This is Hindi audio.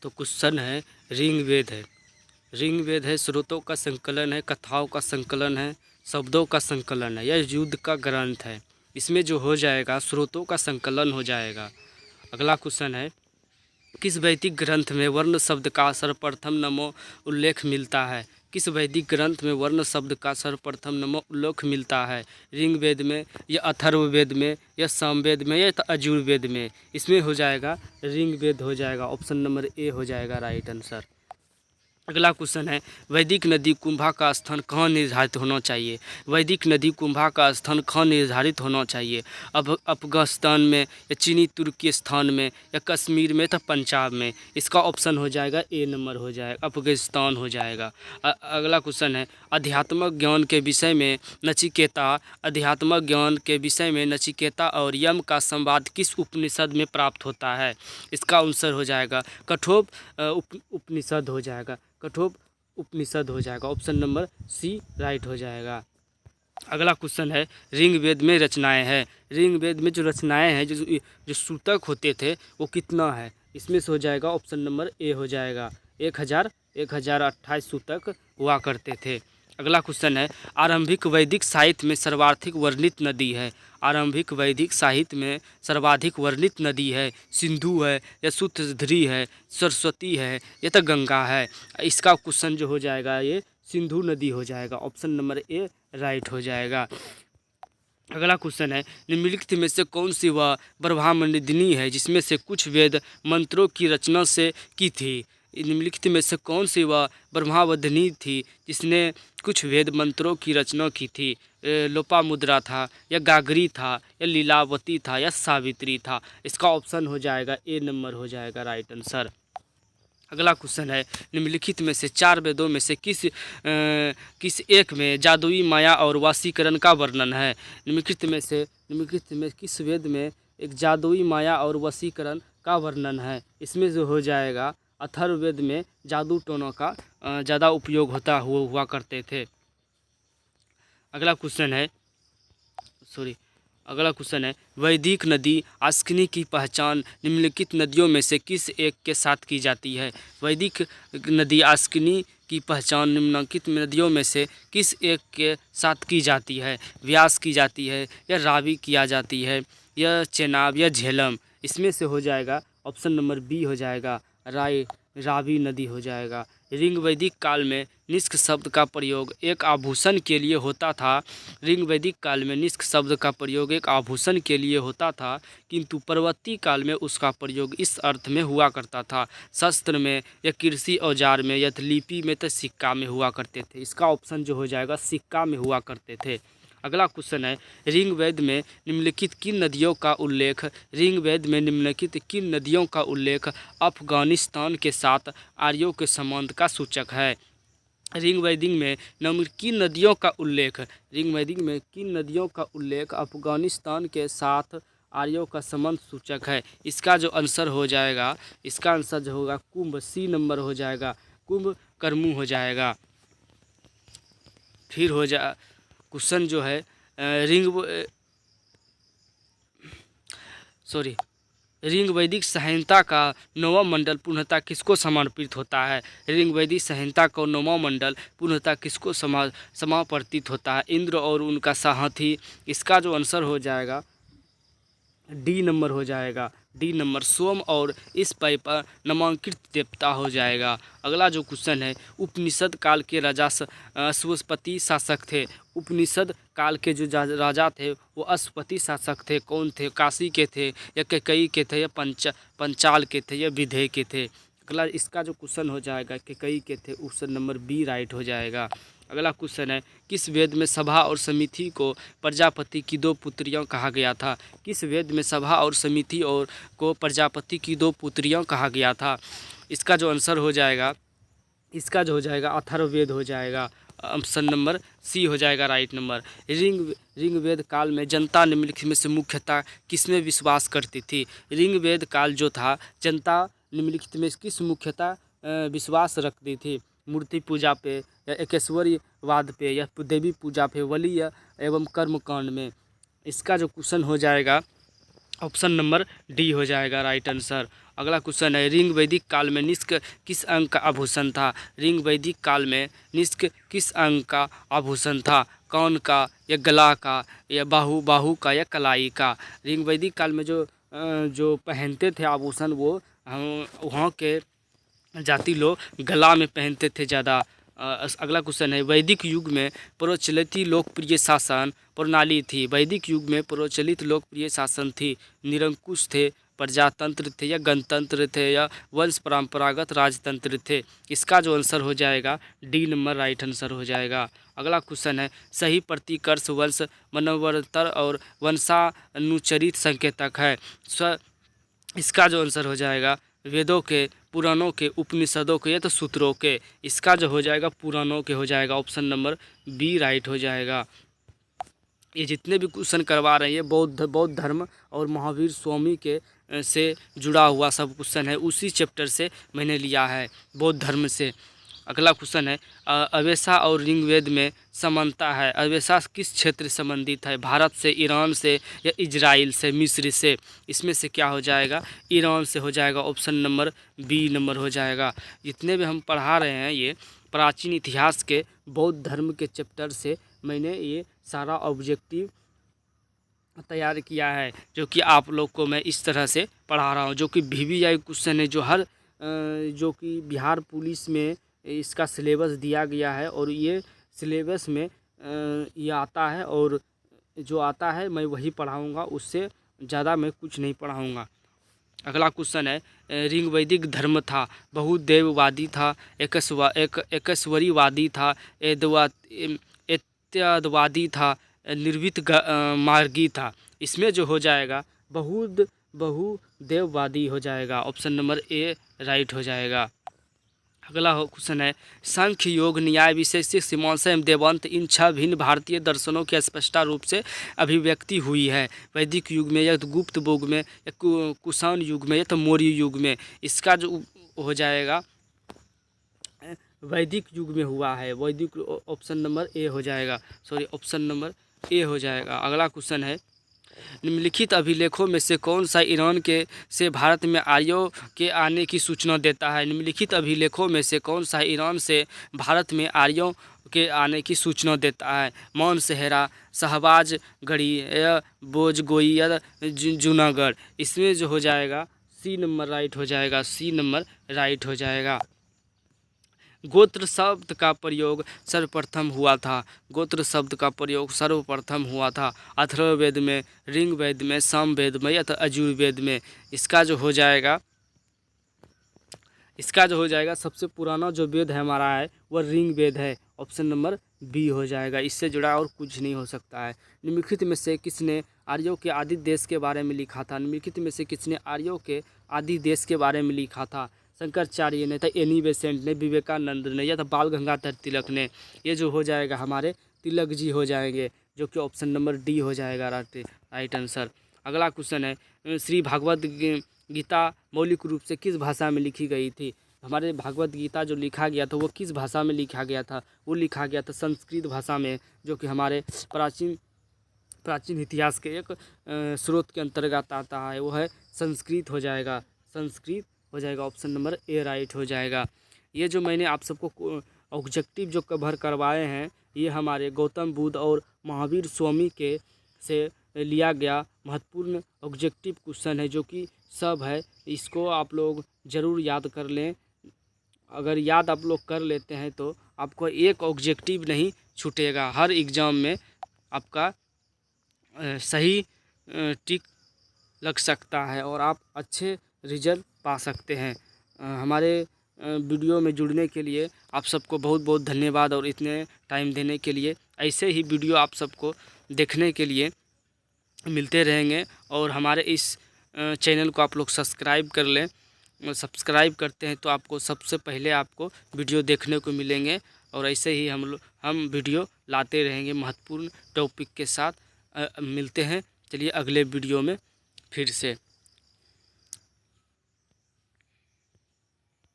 तो क्वेश्चन है ऋग्वेद है। ऋग्वेद है स्रोतों का संकलन है, कथाओं का संकलन है, शब्दों का संकलन है, यह युद्ध का ग्रंथ है। इसमें जो हो जाएगा स्रोतों का संकलन हो जाएगा। अगला क्वेश्चन है किस वैदिक ग्रंथ में वर्ण शब्द का सर्वप्रथम नमो उल्लेख मिलता है? किस वैदिक ग्रंथ में वर्ण शब्द का सर्वप्रथम नमो उल्लेख मिलता है? ऋग्वेद में या अथर्ववेद में या सामवेद में या यजुर्वेद में? इसमें हो जाएगा ऋग्वेद हो जाएगा। ऑप्शन नंबर ए हो जाएगा राइट आंसर। अगला क्वेश्चन है वैदिक नदी कुंभा का स्थान कहाँ निर्धारित होना चाहिए? वैदिक नदी कुंभा का स्थान कहाँ निर्धारित होना चाहिए? अब अफगानिस्तान में या चीनी तुर्किस्तान में या कश्मीर में तो पंजाब में? इसका ऑप्शन हो जाएगा ए नंबर हो जाएगा, अफगानिस्तान हो जाएगा। अगला क्वेश्चन है अध्यात्मक ज्ञान के विषय में नचिकेता और यम का संवाद किस उपनिषद में प्राप्त होता है? इसका आंसर हो जाएगा कठोप उपनिषद हो जाएगा। कठोप उपनिषद हो जाएगा। ऑप्शन नंबर सी राइट हो जाएगा। अगला क्वेश्चन है ऋग्वेद में रचनाएं हैं। ऋग्वेद में जो रचनाएं हैं जो सूतक होते थे वो कितना है? इसमें से हो जाएगा ऑप्शन नंबर ए हो जाएगा 1028 सूतक हुआ करते थे। अगला क्वेश्चन है आरंभिक वैदिक साहित्य में सर्वाधिक वर्णित नदी है। आरंभिक वैदिक साहित्य में सर्वाधिक वर्णित नदी है सिंधु है या सूतधरी है, सरस्वती है या तो गंगा है? इसका क्वेश्चन जो हो जाएगा ये सिंधु नदी हो जाएगा। ऑप्शन नंबर ए राइट हो जाएगा। अगला क्वेश्चन है निम्नलिखित में से कौन सी वह ब्रह्मांडिनी है जिसमें से कुछ वेद मंत्रों की रचना से की थी? निम्नलिखित में से कौन सी वह ब्रह्मावधिनी थी जिसने कुछ वेद मंत्रों की रचना की थी? लोपामुद्रा था या गागरी था या लीलावती था या सावित्री था? इसका ऑप्शन हो जाएगा ए नंबर हो जाएगा राइट आंसर। अगला क्वेश्चन है निम्नलिखित में से चार वेदों में से किस एक में जादुई माया और वशीकरण का वर्णन है? निम्नलिखित में किस वेद में एक जादुई माया और वशीकरण का वर्णन है? इसमें जो हो जाएगा अथर्ववेद में जादू टोना का ज़्यादा उपयोग हुआ करते थे। अगला क्वेश्चन है वैदिक नदी आस्किनी की पहचान निम्नलिखित नदियों में से किस एक के साथ की जाती है? वैदिक नदी आस्किनी की पहचान निम्नलिखित नदियों में से किस एक के साथ की जाती है? व्यास की जाती है या रावी किया जाती है या चेनाब या झेलम? इसमें से हो जाएगा ऑप्शन नंबर बी हो जाएगा रावी नदी हो जाएगा। ऋग्वैदिक काल में निष्क शब्द का प्रयोग एक आभूषण के लिए होता था। ऋग्वैदिक काल में निष्क शब्द का प्रयोग एक आभूषण के लिए होता था किंतु परवर्ती काल में उसका प्रयोग इस अर्थ में हुआ करता था शस्त्र में या कृषि औजार में या लिपि में तो सिक्का में हुआ करते थे। इसका ऑप्शन जो हो जाएगा सिक्का में हुआ करते थे। अगला क्वेश्चन है ऋग्वेद में निम्नलिखित किन नदियों का उल्लेख अफगानिस्तान के साथ आर्यों के संबंध का सूचक है? ऋग्वेद में किन नदियों का उल्लेख अफगानिस्तान के साथ आर्यों का संबंध सूचक है? इसका जो आंसर हो जाएगा इसका आंसर जो होगा कुंभ सी नंबर हो जाएगा, कुंभ कर्मू हो जाएगा। फिर हो जा क्वेश्चन जो है ऋग्वैदिक संहिता का 9वां मंडल पूर्णतः किसको समर्पित होता है? ऋग्वैदिक संहिता का 9वां मंडल पूर्णतः किसको समर्पित होता है? इंद्र और उनका सारथी। इसका जो आंसर हो जाएगा डी नंबर हो जाएगा। डी नंबर सोम और इस पै पर नामांकित देवता हो जाएगा। अगला जो क्वेश्चन है उपनिषद काल के राजा अश्वपति शासक थे। उपनिषद काल के जो राजा थे वो अश्वपति शासक थे। कौन थे? काशी के थे या कैकेयी के थे या पंचाल के थे या विदेह के थे? अगला इसका जो क्वेश्चन हो जाएगा कैकेयी के थे। ऑप्शन नंबर बी राइट हो जाएगा। अगला क्वेश्चन है किस वेद में सभा और समिति को प्रजापति की 2 पुत्रियां कहा गया था? किस वेद में सभा और समिति को प्रजापति की 2 पुत्रियां कहा गया था? इसका जो आंसर हो जाएगा अथर्ववेद हो जाएगा। ऑप्शन नंबर सी हो जाएगा राइट नंबर। ऋग्वेद काल में जनता निम्नलिखित में से मुख्यतः किसमें विश्वास करती थी? ऋग्वेद काल जो था जनता निम्नलिखित में किस मुख्यतः विश्वास रखती थी? मूर्ति पूजा पे या एकेश्वरीवाद पे या देवी पूजा पे, बलि एवं कर्मकांड में? इसका जो क्वेश्चन हो जाएगा ऑप्शन नंबर डी हो जाएगा राइट आंसर। अगला क्वेश्चन है, ऋग वैदिक काल में निष्क किस अंग का आभूषण था? ऋग वैदिक काल में निष्क किस अंग का आभूषण था? कौन का, या गला का, या बाहू का, या कलाई का? ऋग वैदिक काल में जो पहनते थे आभूषण, वो वहाँ के जाति लोग गला में पहनते थे ज़्यादा। अगला क्वेश्चन है, वैदिक युग में प्रचलित लोकप्रिय शासन प्रणाली थी? वैदिक युग में प्रचलित लोकप्रिय शासन थी, निरंकुश थे, प्रजातंत्र थे, या गणतंत्र थे, या वंश परंपरागत राजतंत्र थे? इसका जो आंसर हो जाएगा डी नंबर राइट आंसर हो जाएगा। अगला क्वेश्चन है, सही प्रतिकर्ष वंश मनोवर्तर और वंशानुचरित संकेतक है? इसका जो आंसर हो जाएगा वेदों के, पुराणों के, उपनिषदों के, या तो सूत्रों के? इसका जो हो जाएगा पुराणों के हो जाएगा। ऑप्शन नंबर बी राइट हो जाएगा। ये जितने भी क्वेश्चन करवा रहे हैं ये बौद्ध धर्म और महावीर स्वामी के से जुड़ा हुआ सब क्वेश्चन है, उसी चैप्टर से मैंने लिया है, बौद्ध धर्म से। अगला क्वेश्चन है, अवेसा और ऋग्वेद में समानता है? अवेसा किस क्षेत्र से संबंधित है? भारत से, ईरान से, या इजराइल से, मिस्र से? इसमें से क्या हो जाएगा? ईरान से हो जाएगा। ऑप्शन नंबर बी नंबर हो जाएगा। जितने भी हम पढ़ा रहे हैं ये प्राचीन इतिहास के बौद्ध धर्म के चैप्टर से मैंने ये सारा ऑब्जेक्टिव तैयार किया है, जो कि आप लोग को मैं इस तरह से पढ़ा रहा हूँ, जो कि VVI क्वेश्चन है, जो कि बिहार पुलिस में इसका सिलेबस दिया गया है, और ये सिलेबस में ये आता है, और जो आता है मैं वही पढ़ाऊँगा, उससे ज़्यादा मैं कुछ नहीं पढ़ाऊँगा। अगला क्वेश्चन है, ऋग वैदिक धर्म था, बहुदेववादी था, एकस्वरीवादी था, एत्यदवादी था, निर्वित मार्गी था? इसमें जो हो जाएगा बहुदेववादी हो जाएगा। ऑप्शन नंबर ए राइट हो जाएगा। अगला क्वेश्चन है, सांख्य, योग, न्याय, वैशेषिक, मीमांसा एवं वेदांत इन 6 भिन्न भारतीय दर्शनों की स्पष्ट रूप से अभिव्यक्ति हुई है? वैदिक युग में, या तो गुप्त युग में, या कुषाण युग में, या तो मौर्य युग में? इसका जो हो जाएगा वैदिक युग में हुआ है। वैदिक ऑप्शन नंबर ए हो जाएगा, सॉरी ऑप्शन नंबर ए हो जाएगा। अगला क्वेश्चन है, निम्नलिखित अभिलेखों में से कौन सा ईरान के से भारत में आर्यों के आने की सूचना देता है? निम्नलिखित अभिलेखों में से कौन सा ईरान से भारत में आर्यों के आने की सूचना देता है? मौन सेहरा, शहबाज गढ़ी, या बोजगोई, या जूनागढ़? इसमें जो हो जाएगा सी नंबर राइट हो जाएगा। सी नंबर राइट हो जाएगा। गोत्र शब्द का प्रयोग सर्वप्रथम हुआ था? गोत्र शब्द का प्रयोग सर्वप्रथम हुआ था अथर्ववेद में, ऋग्वेद में, सामवेद में, या तो यजुर्वेद में? इसका जो हो जाएगा सबसे पुराना जो वेद है हमारा है वह ऋग्वेद है। ऑप्शन नंबर बी हो जाएगा। इससे जुड़ा और कुछ नहीं हो सकता है। निम्नलिखित में से किसने आर्यों के आदि देश के बारे में लिखा था? निम्नलिखित में से किसने आर्यों के आदि देश के बारे में लिखा था? शंकराचार्य ने, था एनी बेसेंट ने, विवेकानंद ने, या तो बाल गंगाधर तिलक ने? ये जो हो जाएगा हमारे तिलक जी हो जाएंगे, जो कि ऑप्शन नंबर डी हो जाएगा राइट आंसर। अगला क्वेश्चन है, श्री भागवत गीता मौलिक रूप से किस भाषा में लिखी गई थी? हमारे भागवत गीता जो लिखा गया था वो किस भाषा में लिखा गया था? वो लिखा गया था संस्कृत भाषा में, जो कि हमारे प्राचीन इतिहास के एक स्रोत के अंतर्गत आता है, वो है संस्कृत हो जाएगा। संस्कृत हो जाएगा। ऑप्शन नंबर ए राइट हो जाएगा। ये जो मैंने आप सबको ऑब्जेक्टिव जो कवर करवाए हैं ये हमारे गौतम बुद्ध और महावीर स्वामी के से लिया गया महत्वपूर्ण ऑब्जेक्टिव क्वेश्चन है, जो कि सब है। इसको आप लोग ज़रूर याद कर लें। अगर याद आप लोग कर लेते हैं तो आपको एक ऑब्जेक्टिव नहीं छूटेगा। हर एग्ज़ाम में आपका सही टिक लग सकता है और आप अच्छे रिजल्ट पा सकते हैं। हमारे वीडियो में जुड़ने के लिए आप सबको बहुत बहुत धन्यवाद, और इतने टाइम देने के लिए। ऐसे ही वीडियो आप सबको देखने के लिए मिलते रहेंगे, और हमारे इस चैनल को आप लोग सब्सक्राइब कर लें। सब्सक्राइब करते हैं तो आपको सबसे पहले आपको वीडियो देखने को मिलेंगे, और ऐसे ही हम वीडियो लाते रहेंगे महत्वपूर्ण टॉपिक के साथ। मिलते हैं चलिए अगले वीडियो में फिर से।